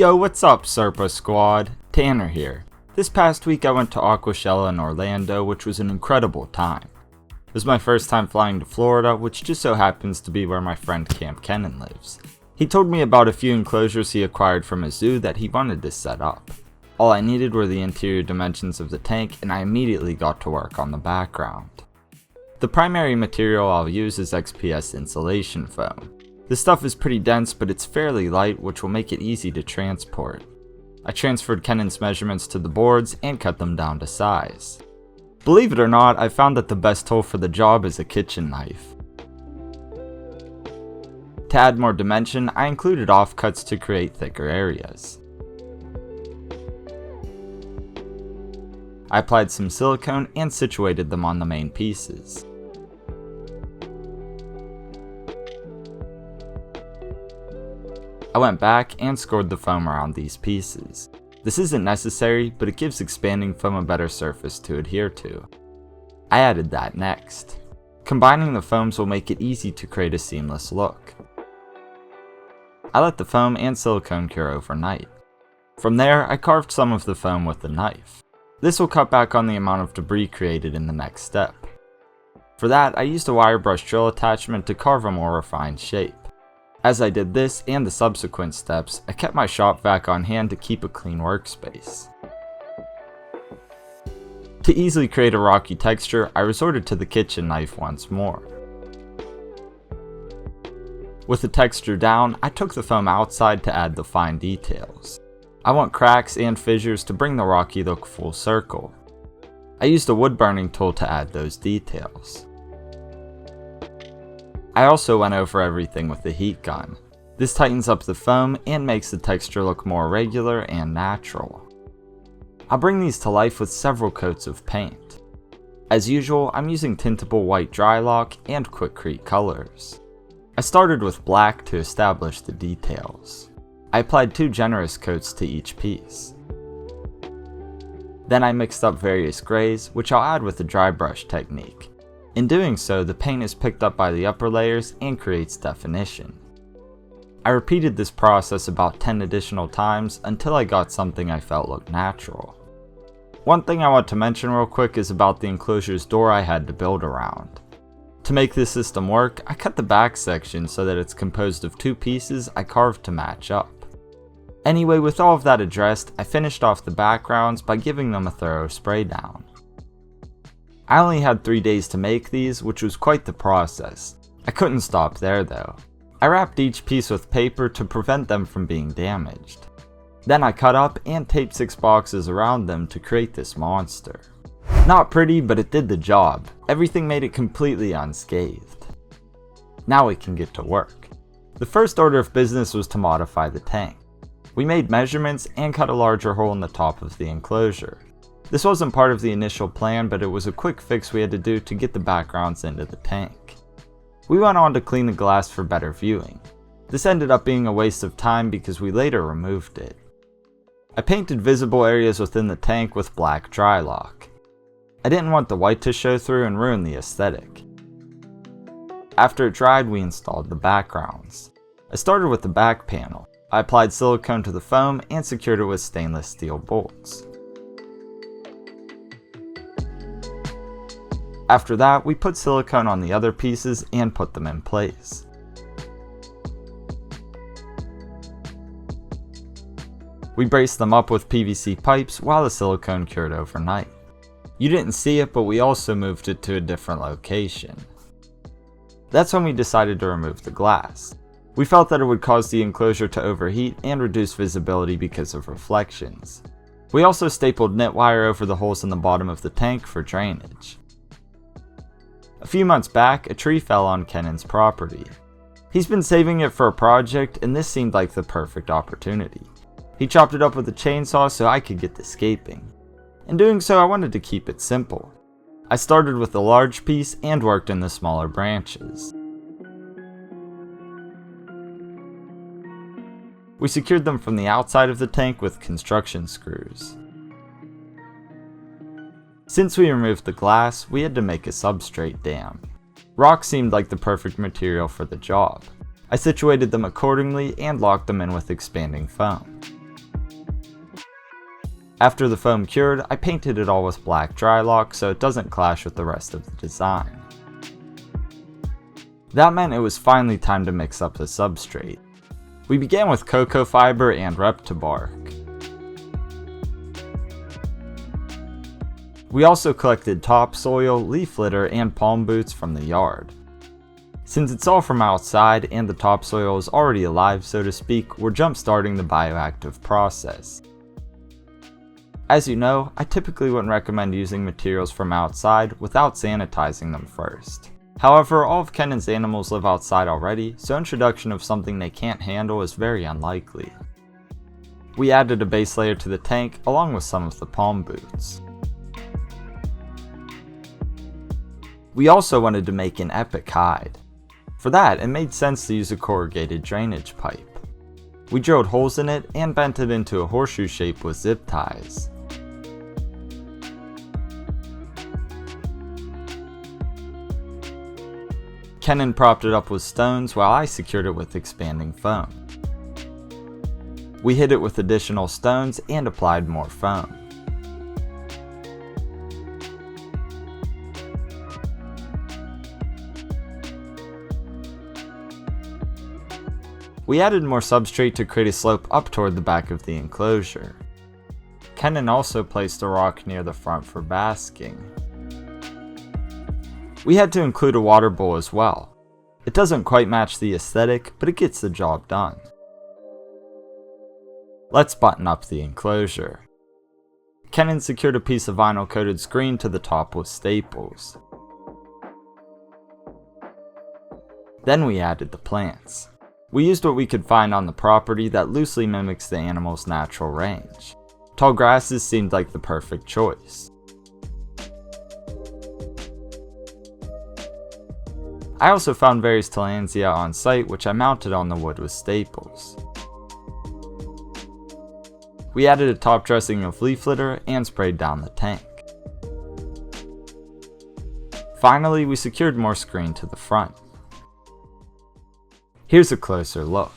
Yo, what's up, Serpa Squad? Tanner here. This past week I went to Aquashella in Orlando, which was an incredible time. It was my first time flying to Florida, which just so happens to be where my friend Kamp Kenan lives. He told me about a few enclosures he acquired from a zoo that he wanted to set up. All I needed were the interior dimensions of the tank, and I immediately got to work on the background. The primary material I'll use is XPS insulation foam. This stuff is pretty dense, but it's fairly light, which will make it easy to transport. I transferred Kenan's measurements to the boards and cut them down to size. Believe it or not, I found that the best tool for the job is a kitchen knife. To add more dimension, I included offcuts to create thicker areas. I applied some silicone and situated them on the main pieces. I went back and scored the foam around these pieces. This isn't necessary, but it gives expanding foam a better surface to adhere to. I added that next. Combining the foams will make it easy to create a seamless look. I let the foam and silicone cure overnight. From there, I carved some of the foam with the knife. This will cut back on the amount of debris created in the next step. For that, I used a wire brush drill attachment to carve a more refined shape. As I did this and the subsequent steps, I kept my shop vac on hand to keep a clean workspace. To easily create a rocky texture, I resorted to the kitchen knife once more. With the texture down, I took the foam outside to add the fine details. I want cracks and fissures to bring the rocky look full circle. I used a wood burning tool to add those details. I also went over everything with the heat gun. This tightens up the foam and makes the texture look more regular and natural. I'll bring these to life with several coats of paint. As usual, I'm using tintable white Drylock and Quikrete colors. I started with black to establish the details. I applied 2 generous coats to each piece. Then I mixed up various grays, which I'll add with the dry brush technique. In doing so, the paint is picked up by the upper layers and creates definition. I repeated this process about 10 additional times until I got something I felt looked natural. One thing I want to mention real quick is about the enclosure's door I had to build around. To make this system work, I cut the back section so that it's composed of 2 pieces I carved to match up. Anyway, with all of that addressed, I finished off the backgrounds by giving them a thorough spray down. I only had 3 days to make these, which was quite the process. I couldn't stop there though. I wrapped each piece with paper to prevent them from being damaged. Then I cut up and taped 6 boxes around them to create this monster. Not pretty, but it did the job. Everything made it completely unscathed. Now we can get to work. The first order of business was to modify the tank. We made measurements and cut a larger hole in the top of the enclosure. This wasn't part of the initial plan, but it was a quick fix we had to do to get the backgrounds into the tank. We went on to clean the glass for better viewing. This ended up being a waste of time because we later removed it. I painted visible areas within the tank with black Drylock. I didn't want the white to show through and ruin the aesthetic. After it dried, we installed the backgrounds. I started with the back panel. I applied silicone to the foam and secured it with stainless steel bolts. After that, we put silicone on the other pieces and put them in place. We braced them up with PVC pipes while the silicone cured overnight. You didn't see it, but we also moved it to a different location. That's when we decided to remove the glass. We felt that it would cause the enclosure to overheat and reduce visibility because of reflections. We also stapled knit wire over the holes in the bottom of the tank for drainage. A few months back, a tree fell on Kenan's property. He's been saving it for a project, and this seemed like the perfect opportunity. He chopped it up with a chainsaw so I could get the scaping. In doing so, I wanted to keep it simple. I started with the large piece and worked in the smaller branches. We secured them from the outside of the tank with construction screws. Since we removed the glass, we had to make a substrate dam. Rock seemed like the perfect material for the job. I situated them accordingly and locked them in with expanding foam. After the foam cured, I painted it all with black Drylock so it doesn't clash with the rest of the design. That meant it was finally time to mix up the substrate. We began with cocoa fiber and reptibark. We also collected topsoil, leaf litter, and palm boots from the yard. Since it's all from outside and the topsoil is already alive, so to speak, we're jump-starting the bioactive process. As you know, I typically wouldn't recommend using materials from outside without sanitizing them first. However, all of Kenan's animals live outside already, so introduction of something they can't handle is very unlikely. We added a base layer to the tank along with some of the palm boots. We also wanted to make an epic hide. For that, it made sense to use a corrugated drainage pipe. We drilled holes in it and bent it into a horseshoe shape with zip ties. Kenan propped it up with stones while I secured it with expanding foam. We hid it with additional stones and applied more foam. We added more substrate to create a slope up toward the back of the enclosure. Kenan also placed a rock near the front for basking. We had to include a water bowl as well. It doesn't quite match the aesthetic, but it gets the job done. Let's button up the enclosure. Kenan secured a piece of vinyl coated screen to the top with staples. Then we added the plants. We used what we could find on the property that loosely mimics the animal's natural range. Tall grasses seemed like the perfect choice. I also found various tillandsia on site which I mounted on the wood with staples. We added a top dressing of leaf litter and sprayed down the tank. Finally, we secured more screen to the front. Here's a closer look.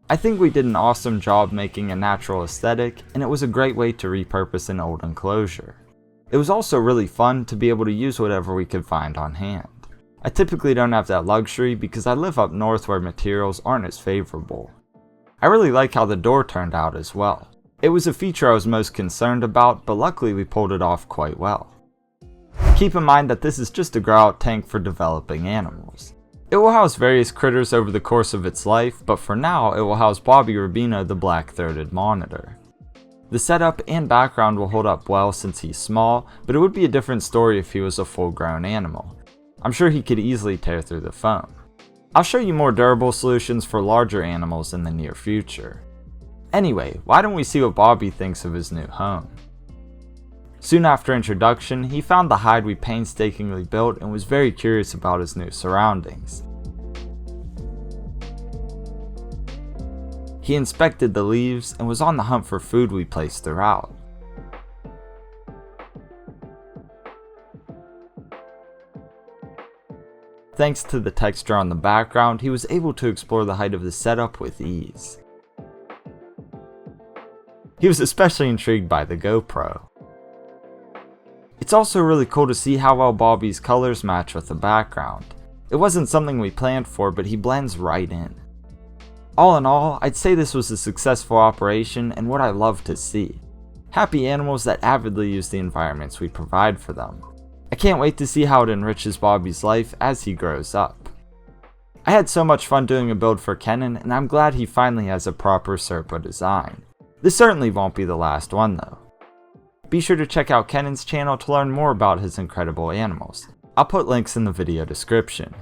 I think we did an awesome job making a natural aesthetic, and it was a great way to repurpose an old enclosure. It was also really fun to be able to use whatever we could find on hand. I typically don't have that luxury because I live up north where materials aren't as favorable. I really like how the door turned out as well. It was a feature I was most concerned about, but luckily we pulled it off quite well. Keep in mind that this is just a grow-out tank for developing animals. It will house various critters over the course of its life, but for now it will house Bobby Rubino, the black-throated monitor. The setup and background will hold up well since he's small, but it would be a different story if he was a full-grown animal. I'm sure he could easily tear through the foam. I'll show you more durable solutions for larger animals in the near future. Anyway, why don't we see what Bobby thinks of his new home? Soon after introduction, he found the hide we painstakingly built and was very curious about his new surroundings. He inspected the leaves and was on the hunt for food we placed throughout. Thanks to the texture on the background, he was able to explore the height of the setup with ease. He was especially intrigued by the GoPro. It's also really cool to see how well Bobby's colors match with the background. It wasn't something we planned for, but he blends right in. All in all, I'd say this was a successful operation and what I love to see. Happy animals that avidly use the environments we provide for them. I can't wait to see how it enriches Bobby's life as he grows up. I had so much fun doing a build for Kenan, and I'm glad he finally has a proper SerpaDesign. This certainly won't be the last one though. Be sure to check out Kenan's channel to learn more about his incredible animals. I'll put links in the video description.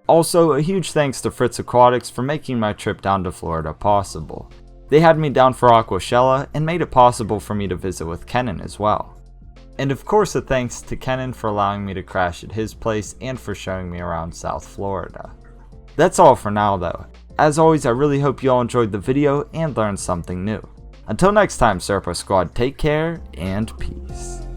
Also, a huge thanks to Fritz Aquatics for making my trip down to Florida possible. They had me down for Aquashella and made it possible for me to visit with Kenan as well. And of course a thanks to Kenan for allowing me to crash at his place and for showing me around South Florida. That's all for now though. As always, I really hope you all enjoyed the video and learned something new. Until next time, Serpa Squad, take care and peace.